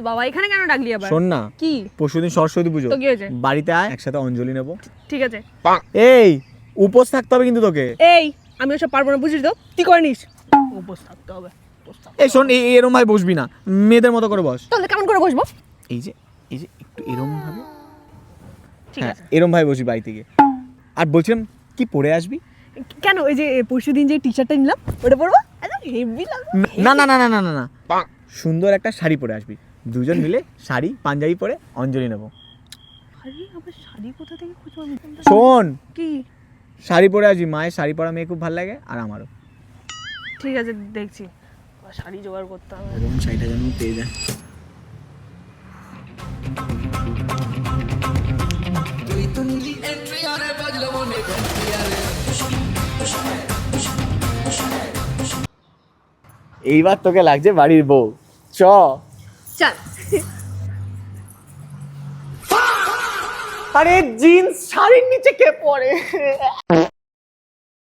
বাবা এখানে কেন ডাকলি আবার? শোন না, কি পরশুদিন সরস্বতী পুজো, তো কি হয়েছে? বাড়িতে আয়, একসাথে অঞ্জলি নেব। ঠিক আছে। এই উপোস থাকতে হবে কিন্তু তোকে। এই আমি ওসব পারবো না, বুঝিস তো, তুই করে নিস। উপোস থাকতে হবে। এই শোন, এরম ভাবে বসবি না, মেয়েদের মতো করে বস। তাহলে কেমন করে বসবো? এই যে একটু এরম ভাবে, ঠিক হ্যাঁ আছে। এরম ভাবে বসবি বাড়ি থেকে। আর বলছিলাম কি পরে আসবি? কেন, ওই যে পরশুদিন যে টি-শার্টটা নিলাম ওটা পরবো, হেভি লাগবে। না না না না না না না, সুন্দর একটা শাড়ি পরে আসবি, দুজন মিলে শাড়ি পাঞ্জাবি পরে অঞ্জলি নেব। আরে আবার শাড়ি কোথা থেকে খুঁজবো আমি? শোন, কি? শাড়ি পরে আসবি, মায়ের শাড়ি পরা মেয়ে খুব ভালো লাগে, আর আমারও। ঠিক আছে দেখছি, শাড়ি জোগাড় করতে হবে। এরকম শাড়িটা যেন পেয়ে যায়। এইবার তোকে লাগছে বাড়ির বউ, চ। চল। আরে জিন্স শাড়ির নিচে কে পরে?